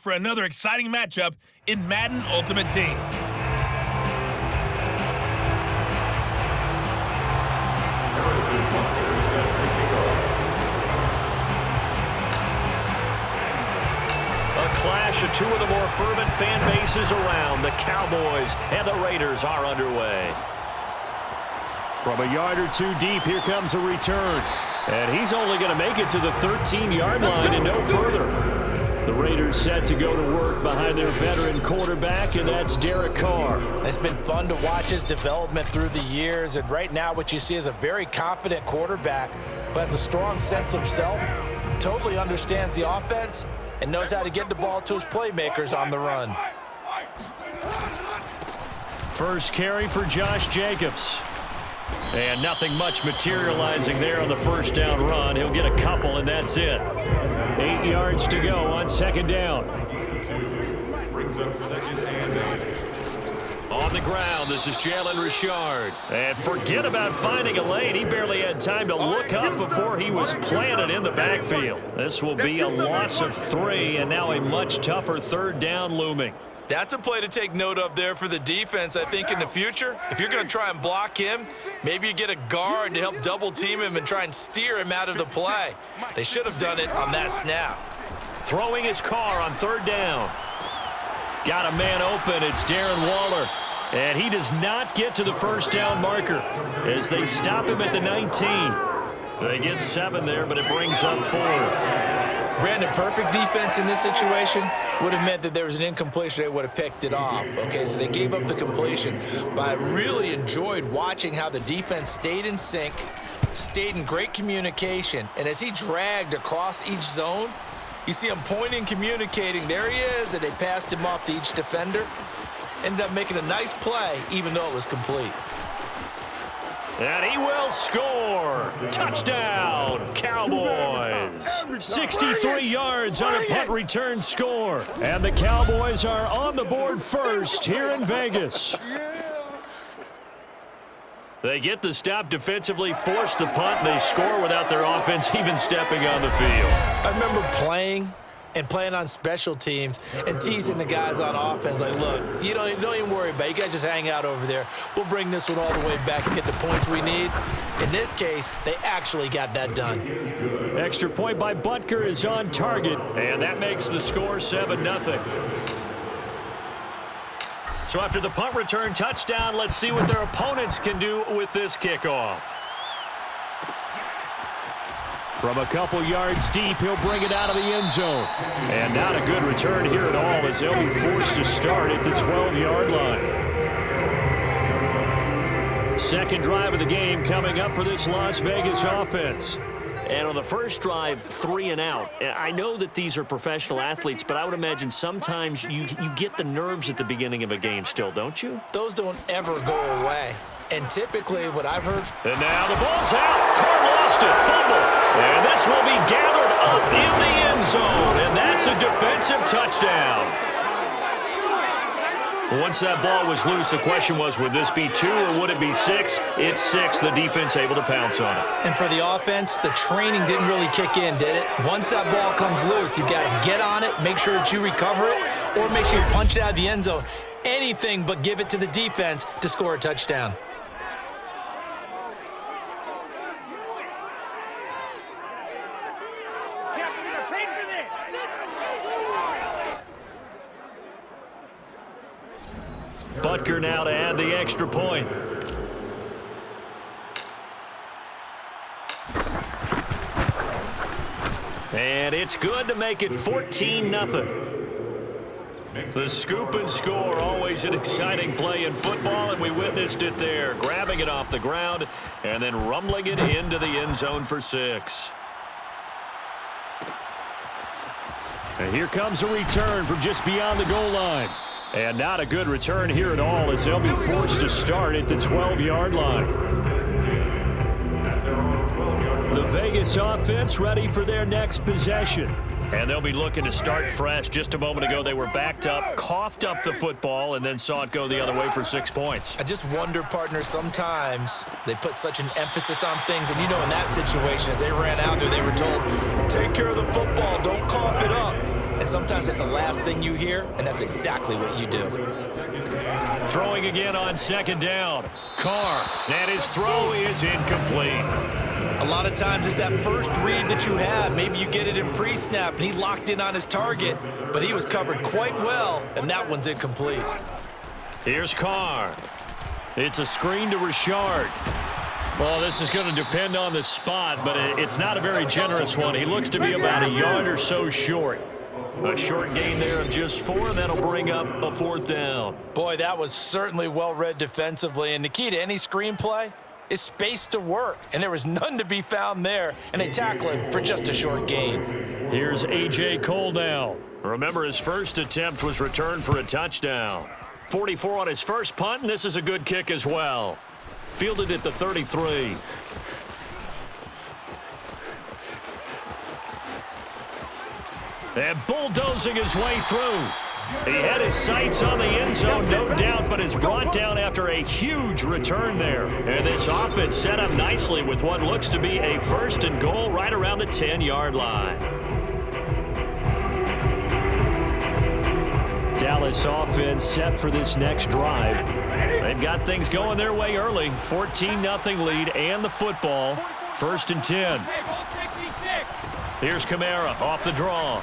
for another exciting matchup in Madden Ultimate Team. A clash of two of the more fervent fan bases around. The Cowboys and the Raiders are underway. From a yard or two deep, here comes a return. And he's only going to make it to the 13-yard line and no further. The Raiders set to go to work behind their veteran quarterback, and that's Derek Carr. It's been fun to watch his development through the years, and right now what you see is a very confident quarterback who has a strong sense of self, totally understands the offense, and knows how to get the ball to his playmakers on the run. First carry for Josh Jacobs. And nothing much materializing there on the first down run. He'll get a couple, and that's it. 8 yards to go on second down. Brings up second and 8. On the ground, this is Jalen Richard. And forget about finding a lane. He barely had time to look up before he was planted in the backfield. This will be a loss of 3, and now a much tougher third down looming. That's a play to take note of there for the defense, I think, in the future. If you're going to try and block him, maybe you get a guard to help double-team him and try and steer him out of the play. They should have done it on that snap. Throwing his car on third down. Got a man open. It's Darren Waller. And he does not get to the first down marker as they stop him at the 19. They get 7 there, but it brings up 4th. Brandon, perfect defense in this situation would have meant that there was an incompletion. They would have picked it off. Okay, so they gave up the completion. But I really enjoyed watching how the defense stayed in sync, stayed in great communication. And as he dragged across each zone, you see him pointing, communicating. There he is, and they passed him off to each defender. Ended up making a nice play, even though it was complete. And he will score. Touchdown, Cowboys. 63 yards on a punt return score. And the Cowboys are on the board first here in Vegas. They get the stop defensively, force the punt, and they score without their offense even stepping on the field. I remember playing on special teams and teasing the guys on offense like, look, you don't even worry about it. You guys just hang out over there. We'll bring this one all the way back and get the points we need. In this case, they actually got that done. Extra point by Butker is on target, and that makes the score 7-0. So after the punt return touchdown, let's see what their opponents can do with this kickoff. From a couple yards deep, he'll bring it out of the end zone. And not a good return here at all as they'll be forced to start at the 12-yard line. Second drive of the game coming up for this Las Vegas offense. And on the first drive, 3 and out. I know that these are professional athletes, but I would imagine sometimes you get the nerves at the beginning of a game still, don't you? Those don't ever go away. And typically what I've heard... And now the ball's out. Carr lost it. Fumble. And this will be gathered up in the end zone. And that's a defensive touchdown. Once that ball was loose, the question was, would this be 2 or would it be 6? It's 6. The defense able to pounce on it. And for the offense, the training didn't really kick in, did it? Once that ball comes loose, you've got to get on it, make sure that you recover it, or make sure you punch it out of the end zone. Anything but give it to the defense to score a touchdown. Butker now to add the extra point. And it's good to make it 14-0. The scoop and score, always an exciting play in football, and we witnessed it there, grabbing it off the ground and then rumbling it into the end zone for 6. And here comes a return from just beyond the goal line. And not a good return here at all as they'll be forced to start at the 12-yard line. The Vegas offense ready for their next possession. And they'll be looking to start fresh. Just a moment ago, they were backed up, coughed up the football, and then saw it go the other way for 6 points. I just wonder, partner, sometimes they put such an emphasis on things. And, you know, in that situation, as they ran out there, they were told, take care of the football, don't cough it up. and sometimes it's the last thing you hear, and that's exactly what you do. Throwing again on second down. Carr, and his throw is incomplete. A lot of times it's that first read that you have. Maybe you get it in pre-snap, and he locked in on his target, but he was covered quite well, and that one's incomplete. Here's Carr. It's a screen to Richard. Well, this is going to depend on the spot, but it's not a very generous one. He looks to be about a yard or so short. A short gain there of just 4, and that'll bring up a 4th down. Boy, that was certainly well-read defensively, and the key to any screenplay is space to work, and there was none to be found there, and they tackle him for just a short gain. Here's A.J. Cole now. Remember, his first attempt was returned for a touchdown. 44 on his first punt, and this is a good kick as well. Fielded at the 33. And bulldozing his way through. He had his sights on the end zone, no doubt, but is brought down after a huge return there. And this offense set up nicely with what looks to be a 1st and goal right around the 10-yard line. Dallas offense set for this next drive. They've got things going their way early. 14-0 lead and the football. 1st and 10. Here's Kamara off the draw.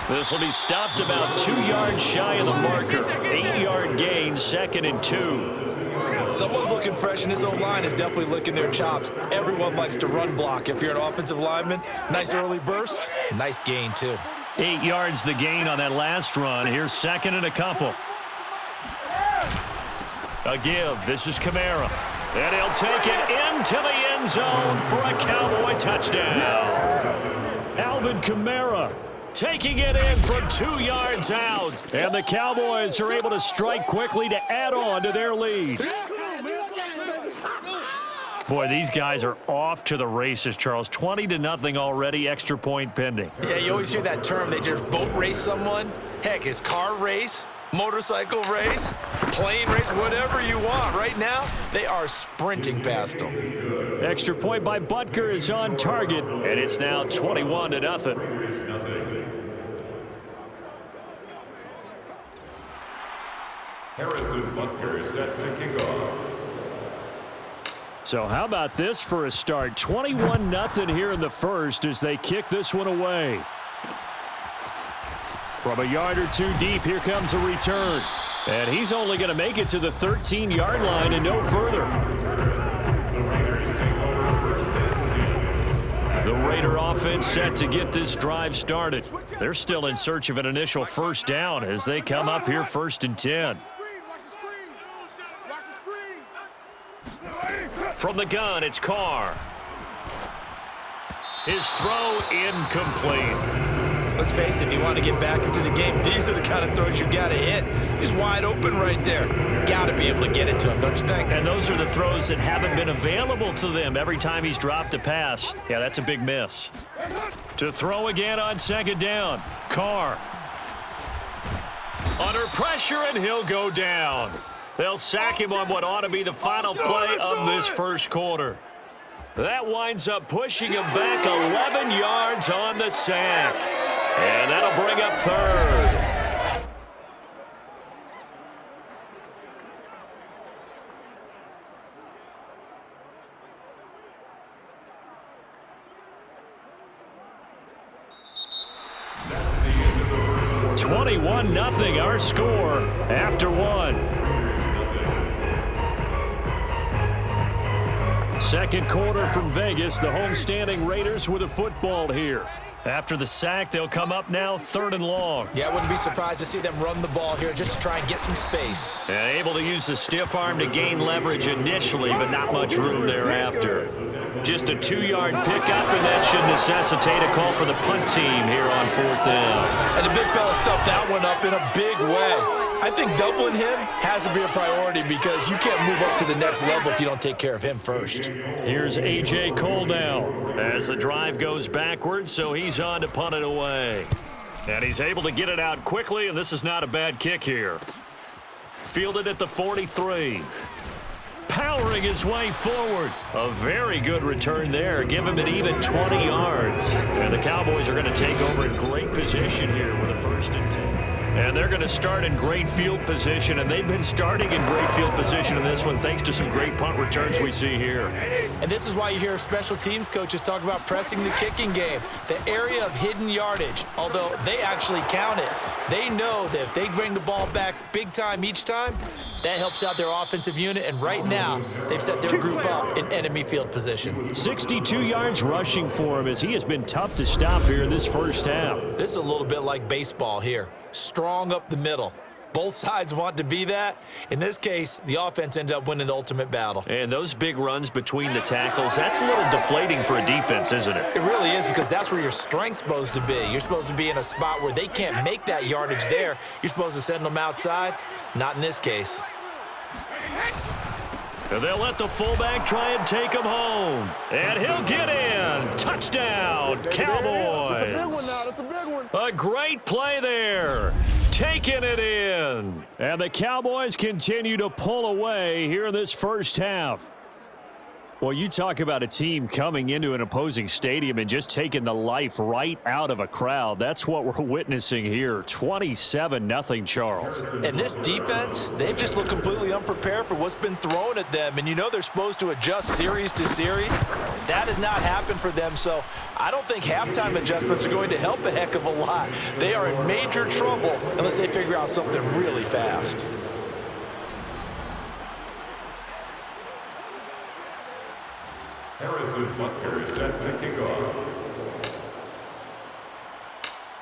This will be stopped about 2 yards shy of the marker. 8-yard gain, 2nd and 2. Someone's looking fresh, and his own line is definitely licking their chops. Everyone likes to run block. If you're an offensive lineman, nice early burst, nice gain too. 8 yards the gain on that last run. Here's 2nd and a couple. A give. This is Kamara. And he'll take it into the end zone for a Cowboy touchdown. Alvin Kamara taking it in from 2 yards out. And the Cowboys are able to strike quickly to add on to their lead. Boy, these guys are off to the races, Charles. 20-0 already, extra point pending. Yeah, you always hear that term. They just boat race someone. Heck, it's car race, motorcycle race, plane race, whatever you want. Right now, they are sprinting past them. Extra point by Butker is on target, and it's now 21-0. Harrison Butker set to kick off. So how about this for a start? 21-0 here in the first as they kick this one away. From a yard or two deep, here comes a return. And he's only going to make it to the 13-yard line and no further. The Raiders take over 1st and 10. The Raider offense set to get this drive started. They're still in search of an initial 1st down as they come up here 1st and 10. From the gun, it's Carr. His throw incomplete. Let's face it, if you want to get back into the game, these are the kind of throws you got to hit. He's wide open right there. Got to be able to get it to him, don't you think? And those are the throws that haven't been available to them every time he's dropped a pass. Yeah, that's a big miss. To throw again on 2nd down, Carr. Under pressure, and he'll go down. They'll sack him on what ought to be the final play of this first quarter. That winds up pushing him back 11 yards on the sack. And that'll bring up 3rd. That's the end of the first quarter. 21-0 our score after 1. Second quarter from Vegas. The homestanding Raiders with a football here. After the sack, they'll come up now 3rd and long. Yeah, I wouldn't be surprised to see them run the ball here just to try and get some space. And able to use the stiff arm to gain leverage initially, but not much room thereafter. Just a 2-yard pickup, and that should necessitate a call for the punt team here on 4th down. And the big fella stuffed that one up in a big way. I think doubling him has to be a priority because you can't move up to the next level if you don't take care of him first. Here's A.J. Cole now as the drive goes backwards, so he's on to punt it away. And he's able to get it out quickly, and this is not a bad kick here. Fielded at the 43. powering his way forward. A very good return there. Give him an even 20 yards. And the Cowboys are going to take over in great position here with a 1st and 10. And they're going to start in great field position, and they've been starting in great field position in this one thanks to some great punt returns we see here. And this is why you hear special teams coaches talk about pressing the kicking game, the area of hidden yardage. Although they actually count it, they know that if they bring the ball back big time each time, that helps out their offensive unit. And right now, they've set their group up in enemy field position. 62 yards rushing for him as he has been tough to stop here in this first half. This is a little bit like baseball here. Strong up the middle. Both sides want to be that. In this case, the offense ended up winning the ultimate battle. And those big runs between the tackles, that's a little deflating for a defense, isn't it? It really is, because that's where your strength's supposed to be. You're supposed to be in a spot where they can't make that yardage there. You're supposed to send them outside. Not in this case. And they'll let the fullback try and take him home. And he'll get in. Touchdown, Cowboys. That's a big one now. That's a big one. A great play there. Taking it in. And the Cowboys continue to pull away here in this first half. Well, you talk about a team coming into an opposing stadium and just taking the life right out of a crowd. That's what we're witnessing here. 27-0, Charles. And this defense, they've just looked completely unprepared for what's been thrown at them. And you know they're supposed to adjust series to series. That has not happened for them. So I don't think halftime adjustments are going to help a heck of a lot. They are in major trouble unless they figure out something really fast. Harrison Butker is set to kick off.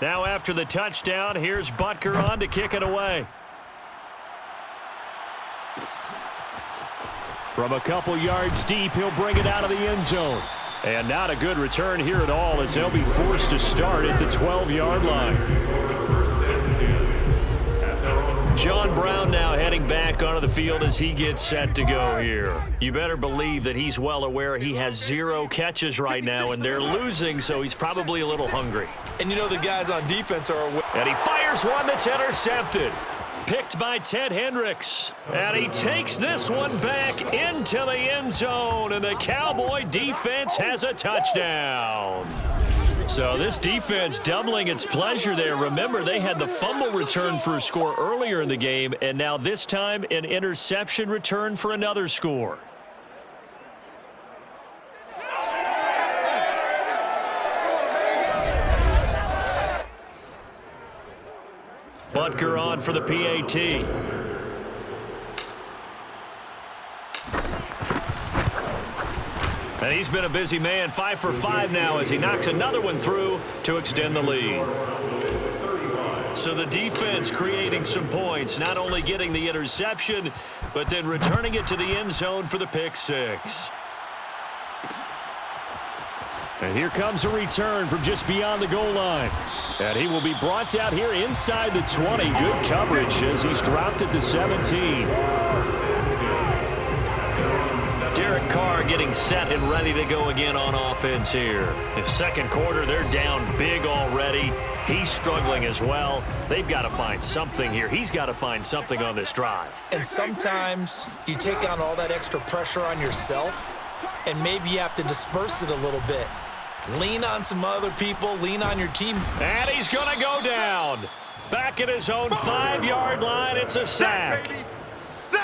Now after the touchdown, here's Butker on to kick it away. From a couple yards deep, he'll bring it out of the end zone. And not a good return here at all as they'll be forced to start at the 12-yard line. John Brown now heading back onto the field as he gets set to go here. You better believe that he's well aware he has 0 catches right now, and they're losing, so he's probably a little hungry. And you know the guys on defense are aware. And he fires one that's intercepted. Picked by Ted Hendricks. And he takes this one back into the end zone, and the Cowboy defense has a touchdown. So this defense doubling its pleasure there. Remember, they had the fumble return for a score earlier in the game, and now this time an interception return for another score. Butker on for the PAT. And he's been a busy man, 5 for 5 now as he knocks another one through to extend the lead. So the defense creating some points, not only getting the interception, but then returning it to the end zone for the pick six. And here comes a return from just beyond the goal line. And he will be brought down here inside the 20. Good coverage as he's dropped at the 17. Derek Carr getting set and ready to go again on offense here. In second quarter, they're down big already. He's struggling as well. They've got to find something here. He's got to find something on this drive. And sometimes you take on all that extra pressure on yourself, and maybe you have to disperse it a little bit. Lean on some other people. Lean on your team. And he's going to go down. Back at his own 5-yard line. It's a sack.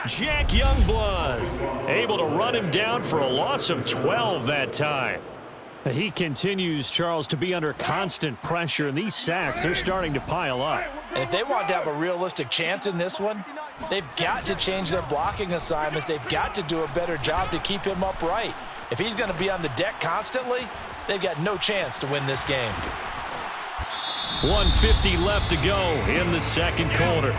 Jack Youngblood able to run him down for a loss of 12 that time. He continues, Charles, to be under constant pressure, and these sacks, they're starting to pile up. And if they want to have a realistic chance in this one, they've got to change their blocking assignments. They've got to do a better job to keep him upright. If he's going to be on the deck constantly, they've got no chance to win this game. 1:50 left to go in the second quarter.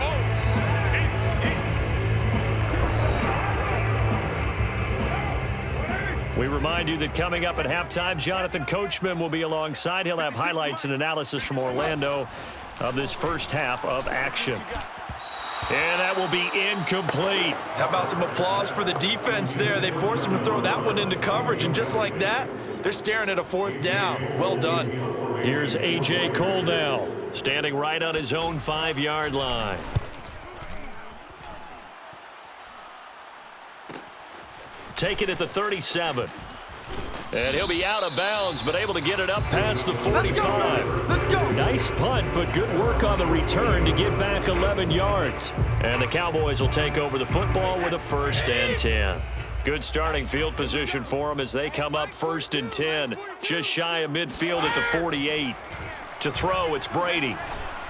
We remind you that coming up at halftime, Jonathan Coachman will be alongside. He'll have highlights and analysis from Orlando of this first half of action. And that will be incomplete. How about some applause for the defense there? They forced him to throw that one into coverage, and just like that, they're staring at a 4th down. Well done. Here's A.J. Cole now, standing right on his own 5-yard line. Take it at the 37. And he'll be out of bounds, but able to get it up past the 45. Let's go. Nice punt, but good work on the return to get back 11 yards. And the Cowboys will take over the football with a 1st and 10. Good starting field position for them as they come up 1st and 10, just shy of midfield at the 48. To throw, it's Brady.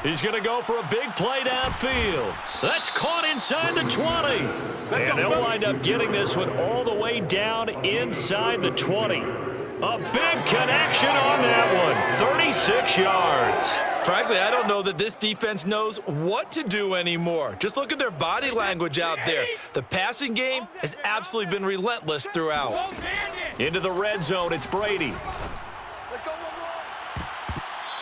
He's going to go for a big play downfield. That's caught inside the 20. And they'll wind up getting this one all the way down inside the 20. A big connection on that one. 36 yards. Frankly, I don't know that this defense knows what to do anymore. Just look at their body language out there. The passing game has absolutely been relentless throughout. Into the red zone, it's Brady.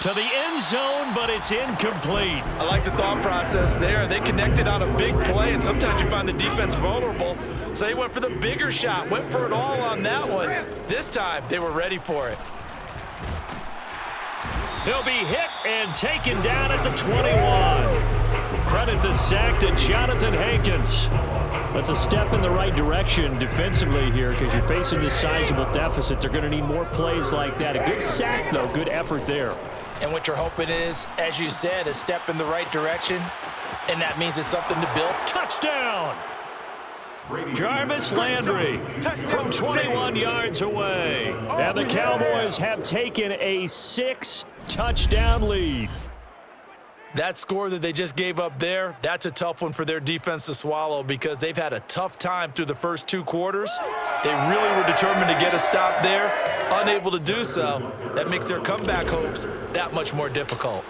To the end zone, but it's incomplete. I like the thought process there. They connected on a big play, and sometimes you find the defense vulnerable. So they went for the bigger shot, went for it all on that one. This time, they were ready for it. He'll be hit and taken down at the 21. Credit the sack to Jonathan Hankins. That's a step in the right direction defensively here because you're facing this sizable deficit. They're going to need more plays like that. A good sack, though. Good effort there. And what you're hoping is, as you said, a step in the right direction, and that means it's something to build. Touchdown! Jarvis Landry from 21 yards away. And the Cowboys have taken a 6-touchdown lead. That score that they just gave up there, that's a tough one for their defense to swallow because they've had a tough time through the first 2 quarters. They really were determined to get a stop there, unable to do so. That makes their comeback hopes that much more difficult.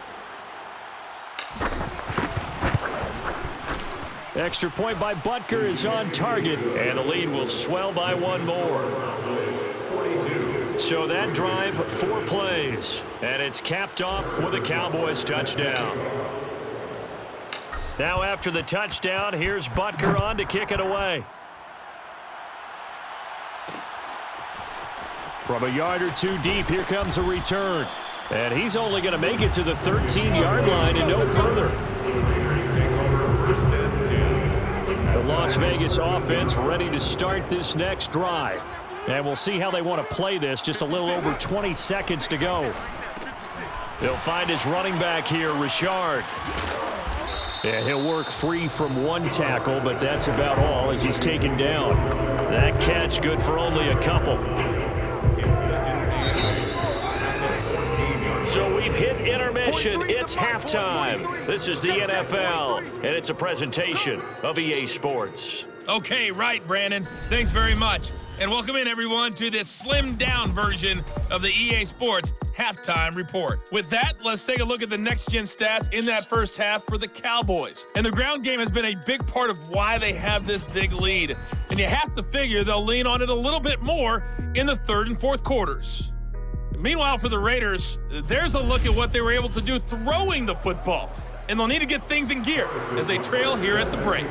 Extra point by Butker is on target, and the lead will swell by 1 more. So that drive, 4 plays, and it's capped off with a Cowboys touchdown. Now after the touchdown, here's Butker on to kick it away. From a yard or 2 deep, here comes a return. And he's only going to make it to the 13-yard line and no further. The Las Vegas offense ready to start this next drive. And we'll see how they want to play this. Just a little over 20 seconds to go. They'll find his running back here, Richard. Yeah, he'll work free from 1 tackle, but that's about all as he's taken down. That catch good for only a couple. So we've hit intermission. It's halftime. This is the NFL, and it's a presentation of EA Sports. Okay, right, Brandon. Thanks very much. And welcome in, everyone, to this slimmed-down version of the EA Sports Halftime Report. With that, let's take a look at the next-gen stats in that first half for the Cowboys. And the ground game has been a big part of why they have this big lead. And you have to figure they'll lean on it a little bit more in the 3rd and 4th quarters. Meanwhile, for the Raiders, there's a look at what they were able to do throwing the football. And they'll need to get things in gear as they trail here at the break.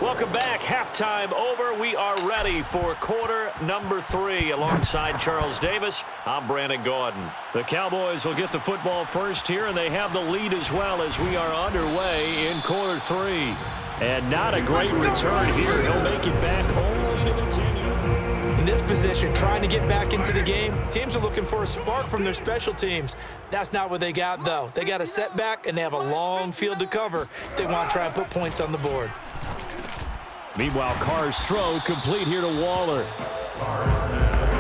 Welcome back. Halftime over. We are ready for quarter number 3. Alongside Charles Davis, I'm Brandon Gaudin. The Cowboys will get the football first here, and they have the lead as well as we are underway in quarter 3. And not a great return here. He'll make it back only to the 10-yard. In this position, trying to get back into the game, teams are looking for a spark from their special teams. That's not what they got, though. They got a setback, and they have a long field to cover if they want to try and put points on the board. Meanwhile, Carr's throw complete here to Waller.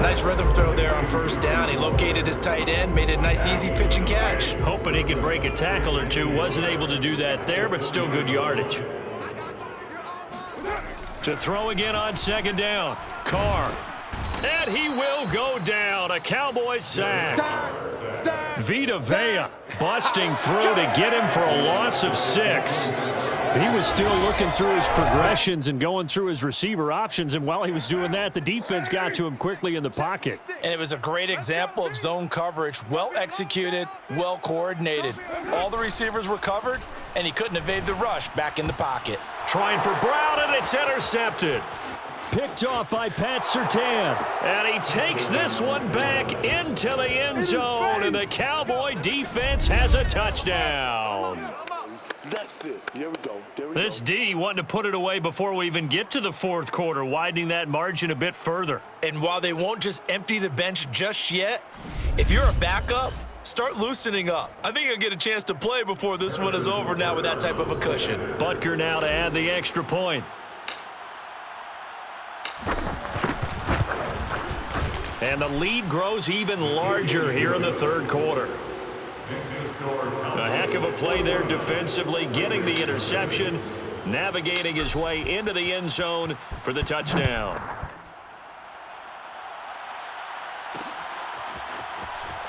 Nice rhythm throw there on 1st down. He located his tight end, made a nice easy pitch and catch. Hoping he could break a tackle or 2. Wasn't able to do that there, but still good yardage. To throw again on 2nd down. Carr. And he will go down. A Cowboys sack. Vita Vea busting through to get him for a loss of 6. He was still looking through his progressions and going through his receiver options, and while he was doing that, the defense got to him quickly in the pocket. And it was a great example of zone coverage. Well executed, well coordinated. All the receivers were covered, and he couldn't evade the rush back in the pocket. Trying for Brown, and it's intercepted. Picked off by Pat Surtain. And he takes this one back into the end zone, and the Cowboy defense has a touchdown. That's it. Here we go. There we This go. D wanting to put it away before we even get to the fourth quarter, widening that margin a bit further. And while they won't just empty the bench just yet, if you're a backup, start loosening up. I think you'll get a chance to play before this one is over now with that type of a cushion. Butker now to add the extra point. And the lead grows even larger here in the third quarter. A heck of a play there defensively, getting the interception, navigating his way into the end zone for the touchdown.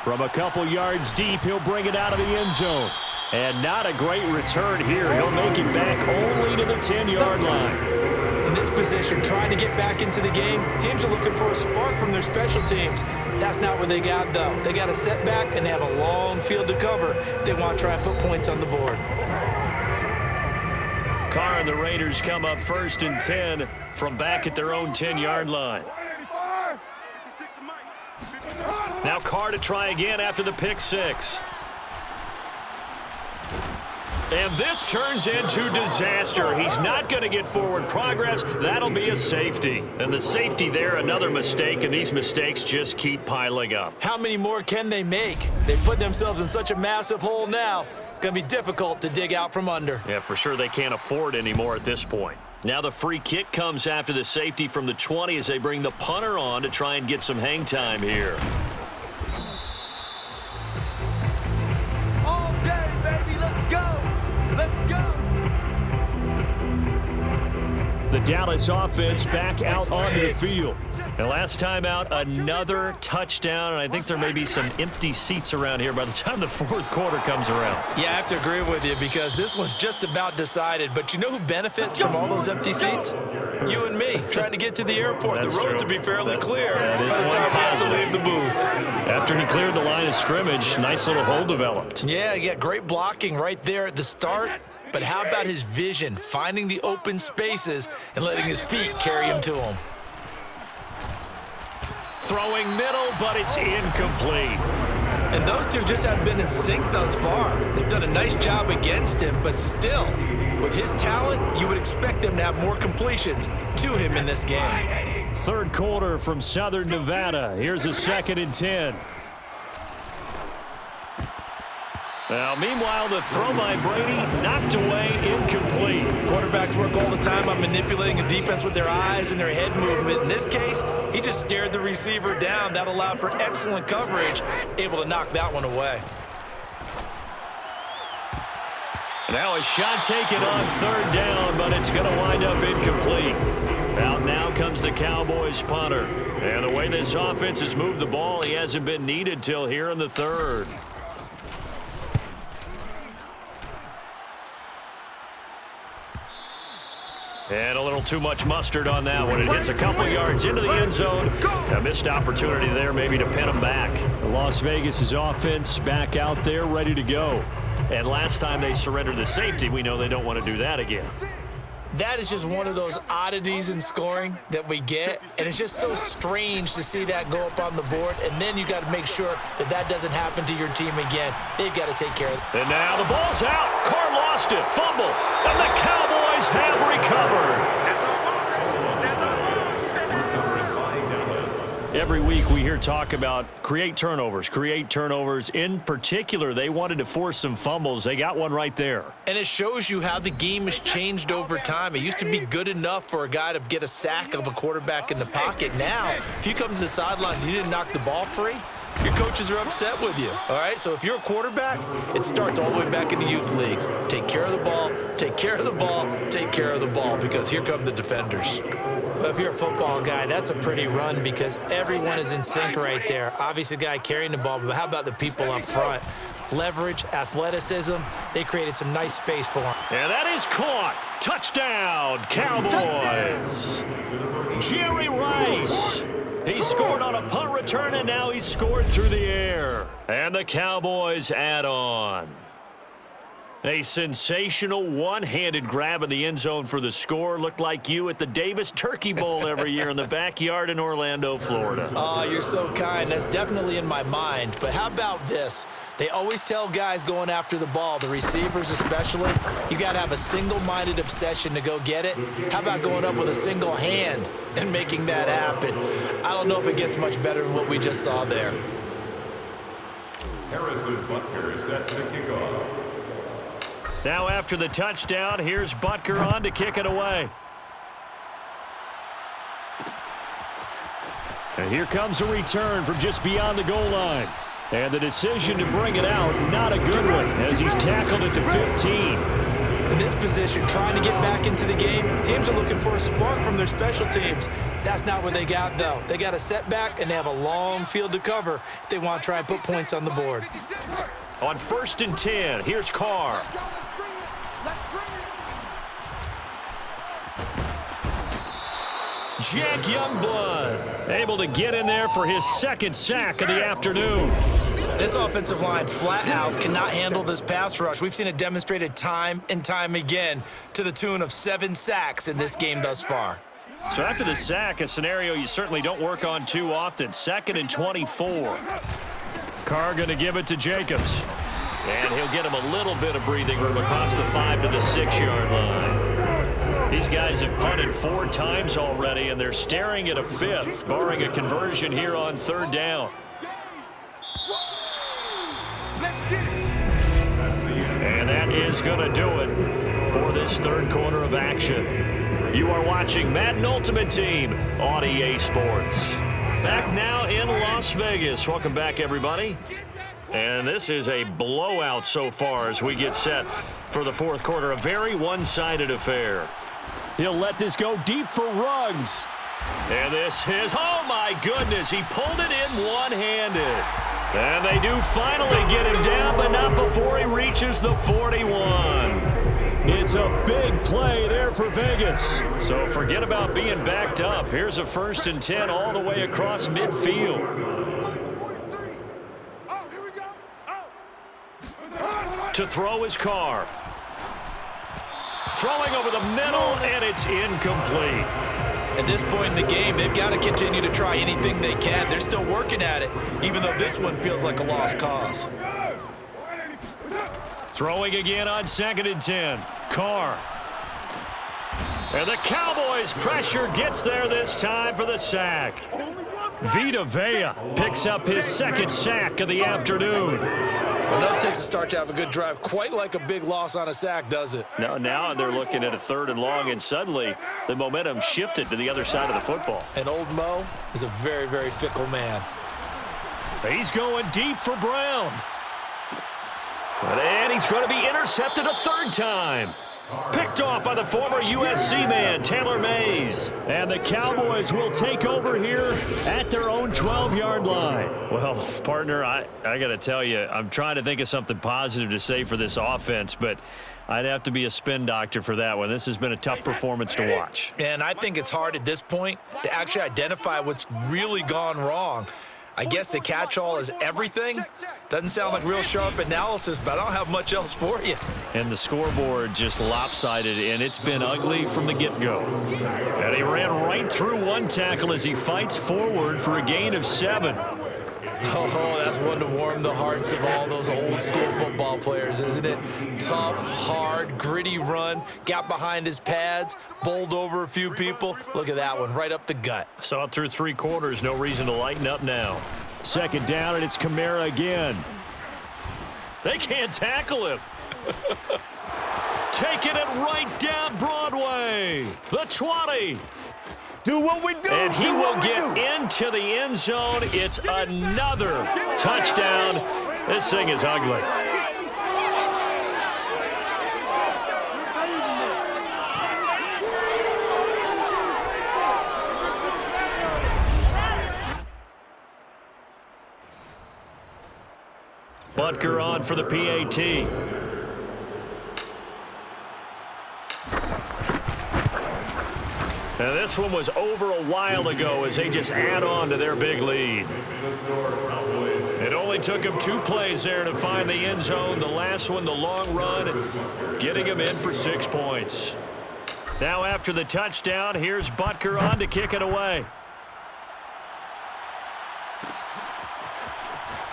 From a couple yards deep, he'll bring it out of the end zone. And not a great return here. He'll make it back only to the 10-yard line. In this position, trying to get back into the game, teams are looking for a spark from their special teams. That's not what they got, though. They got a setback, and they have a long field to cover if they want to try and put points on the board. Carr and the Raiders come up 1st and 10 from back at their own 10-yard line. Now Carr to try again after the pick six. And this turns into disaster. He's not going to get forward progress. That'll be a safety. And the safety there, another mistake, and these mistakes just keep piling up. How many more can they make? They put themselves in such a massive hole now. Going to be difficult to dig out from under. Yeah, for sure they can't afford anymore at this point. Now the free kick comes after the safety from the 20 as they bring the punter on to try and get some hang time here. All day, baby. Let's go. Let's go. The Dallas offense back out onto the field. And last time out, another touchdown, and I think there may be some empty seats around here by the time the fourth quarter comes around. Yeah, I have to agree with you because this one's just about decided. But you know who benefits from all those empty seats? You and me, trying to get to the airport. That's the roads true. will be fairly clear that is by the one time we have to positive. leave the booth. After he cleared the line of scrimmage, nice little hole developed. Yeah, great blocking right there at the start. But how about his vision, finding the open spaces and letting his feet carry him to him? Throwing middle, but it's incomplete. And those two just haven't been in sync thus far. They've done a nice job against him, but still, with his talent, you would expect them to have more completions to him in this game. Third quarter from Southern Nevada. Here's a 2nd and 10. Now, meanwhile, the throw by Brady knocked away, incomplete. Quarterbacks work all the time on manipulating a defense with their eyes and their head movement. In this case, he just stared the receiver down. That allowed for excellent coverage, able to knock that one away. Now a shot taken on 3rd down, but it's going to wind up incomplete. Out now comes the Cowboys punter. And the way this offense has moved the ball, he hasn't been needed till here in the 3rd. And a little too much mustard on that one. It hits a couple yards into the end zone. A missed opportunity there maybe to pin him back. Las Vegas' offense back out there ready to go. And last time they surrendered the safety, we know they don't want to do that again. That is just one of those oddities in scoring that we get, and it's just so strange to see that go up on the board, and then you got to make sure that that doesn't happen to your team again. They've got to take care of it. And now the ball's out. Carr lost it. Fumble. And the Cowboys have recovered. Every week we hear talk about create turnovers. In particular, they wanted to force some fumbles. They got one right there. And it shows you how the game has changed over time. It used to be good enough for a guy to get a sack of a quarterback in the pocket. Now, if you come to the sidelines and you didn't knock the ball free, your coaches are upset with you, all right? So if you're a quarterback, it starts all the way back into youth leagues. Take care of the ball, take care of the ball, take care of the ball, because here come the defenders. Well, if you're a football guy, that's a pretty run because everyone is in sync right there. Obviously, the guy carrying the ball, but how about the people up front? Leverage, athleticism, they created some nice space for him. And that is caught. Touchdown, Cowboys. Jerry Rice. He scored on a punt return, and now he's scored through the air. And the Cowboys add on. A sensational one-handed grab in the end zone for the score. Looked like you at the Davis Turkey Bowl every year in the backyard in Orlando, Florida. Oh, you're so kind. That's definitely in my mind. But how about this? They always tell guys going after the ball, the receivers especially, you got to have a single-minded obsession to go get it. How about going up with a single hand and making that happen? I don't know if it gets much better than what we just saw there. Harrison Butker is set to kick off. Now after the touchdown, here's Butker on to kick it away. And here comes a return from just beyond the goal line. And the decision to bring it out, not a good one, as he's tackled at the 15. In this position, trying to get back into the game, teams are looking for a spark from their special teams. That's not what they got, though. They got a setback, and they have a long field to cover if they want to try and put points on the board. On 1st and 10, here's Carr. Jack Youngblood able to get in there for his second sack of the afternoon. This offensive line flat out cannot handle this pass rush. We've seen it demonstrated time and time again to the tune of 7 sacks in this game thus far. So after the sack, a scenario you certainly don't work on too often. 2nd and 24. Carr going to give it to Jacobs. And he'll get him a little bit of breathing room across the 5 to the 6-yard line. These guys have punted 4 times already, and they're staring at a 5th, barring a conversion here on 3rd down. And that is going to do it for this 3rd quarter of action. You are watching Madden Ultimate Team on EA Sports. Back now in Las Vegas. Welcome back, everybody. And this is a blowout so far as we get set for the 4th quarter. A very one-sided affair. He'll let this go deep for Ruggs. And this is, oh my goodness, he pulled it in one-handed. And they do finally get him down, but not before he reaches the 41. It's a big play there for Vegas. So forget about being backed up. Here's a 1st and 10 all the way across midfield. To throw his Carr. Throwing over the middle, and it's incomplete. At this point in the game, they've got to continue to try anything they can. They're still working at it, even though this one feels like a lost cause. Throwing again on 2nd and 10. Carr. And the Cowboys pressure gets there this time for the sack. Vita Vea picks up his 2nd sack of the afternoon. Well, nothing takes a start to have a good drive, quite like a big loss on a sack, does it? No, now they're looking at a 3rd and long, and suddenly the momentum shifted to the other side of the football. And old Mo is a very, very fickle man. He's going deep for Brown. And he's going to be intercepted a 3rd time. Picked off by the former USC man, Taylor Mays. And the Cowboys will take over here at their own 12-yard line. Well, partner, I got to tell you, I'm trying to think of something positive to say for this offense, but I'd have to be a spin doctor for that one. This has been a tough performance to watch. And I think it's hard at this point to actually identify what's really gone wrong. I guess the catch-all is everything. Doesn't sound like real sharp analysis, but I don't have much else for you. And the scoreboard just lopsided, and it's been ugly from the get-go. And he ran right through one tackle as he fights forward for a gain of 7. Oh, that's one to warm the hearts of all those old-school football players, isn't it? Tough, hard, gritty run, got behind his pads, bowled over a few people. Look at that one, right up the gut. Saw it through 3 quarters, no reason to lighten up now. 2nd down, and it's Kamara again. They can't tackle him. Taking it right down Broadway. The 20. Do what we do. And he will get into the end zone. It's another touchdown. This thing is ugly. Butker on for the PAT. Now, this one was over a while ago as they just add on to their big lead. It only took him 2 plays there to find the end zone. The last one, the long run, getting him in for 6 points. Now after the touchdown, here's Butker on to kick it away.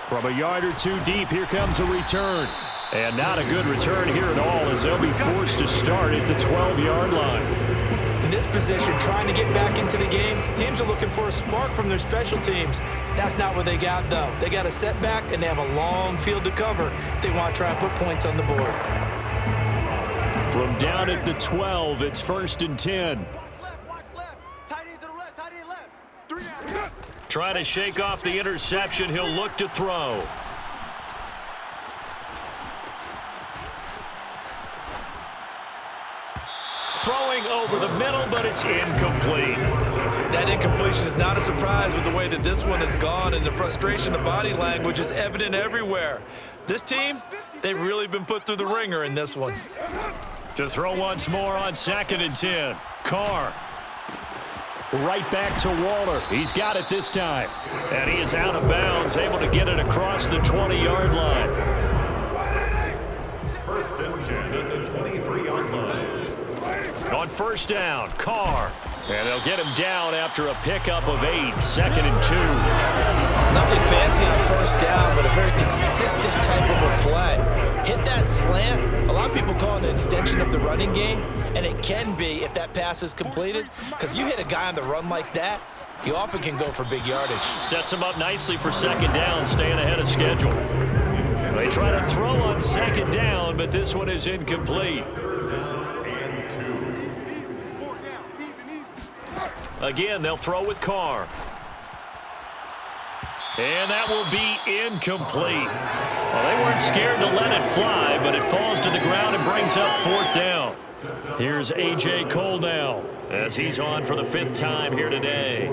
From a yard or 2 deep, here comes a return. And not a good return here at all as they'll be forced to start at the 12-yard line. In this position, trying to get back into the game, teams are looking for a spark from their special teams. That's not what they got, though. They got a setback, and they have a long field to cover if they want to try and put points on the board. From down at the 12, it's 1st and 10. Trying to shake off the interception. He'll look to throw. Throwing over the middle, but it's incomplete. That incompletion is not a surprise with the way that this one has gone, and the frustration of body language is evident everywhere. This team, they've really been put through the ringer in this one. To throw once more on 2nd and 10. Carr. Right back to Waller. He's got it this time. And he is out of bounds, able to get it across the 20-yard line. 1st and 10 at the 23-yard line. On 1st down, Carr. And they'll get him down after a pickup of 8, 2nd and 2. Nothing fancy on 1st down, but a very consistent type of a play. Hit that slant. A lot of people call it an extension of the running game, and it can be if that pass is completed, because you hit a guy on the run like that, you often can go for big yardage. Sets him up nicely for 2nd down, staying ahead of schedule. They try to throw on 2nd down, but this one is incomplete. Again, they'll throw with Carr. And that will be incomplete. Well, they weren't scared to let it fly, but it falls to the ground and brings up 4th down. Here's A.J. Cole now as he's on for the 5th time here today.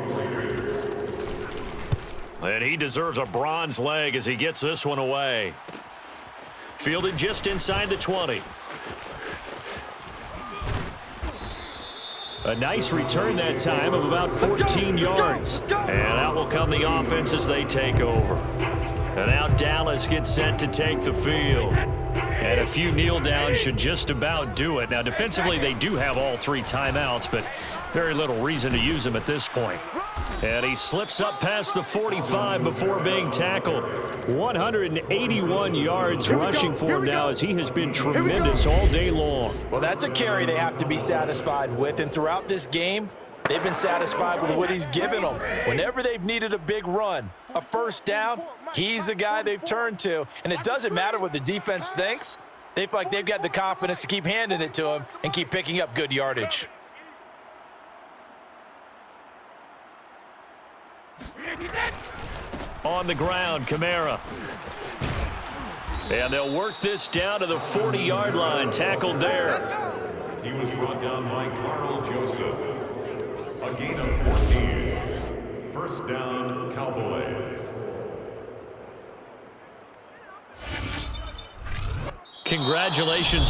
And he deserves a bronze leg as he gets this one away. Fielded just inside the 20. A nice return that time of about 14 yards. And out will come the offense as they take over. And now Dallas gets set to take the field. And a few kneel downs should just about do it. Now, defensively, they do have all 3 timeouts, but very little reason to use them at this point. And he slips up past the 45 before being tackled. 181 yards rushing for him now as he has been tremendous all day long. Well, that's a carry they have to be satisfied with, and throughout this game, they've been satisfied with what he's given them. Whenever they've needed a big run, a 1st down, he's the guy they've turned to, and it doesn't matter what the defense thinks. They feel like they've got the confidence to keep handing it to him and keep picking up good yardage. On the ground, Kamara. And they'll work this down to the 40-yard line, tackled there. He was brought down by Carl Joseph. A gain of 14. 1st down, Cowboys. Congratulations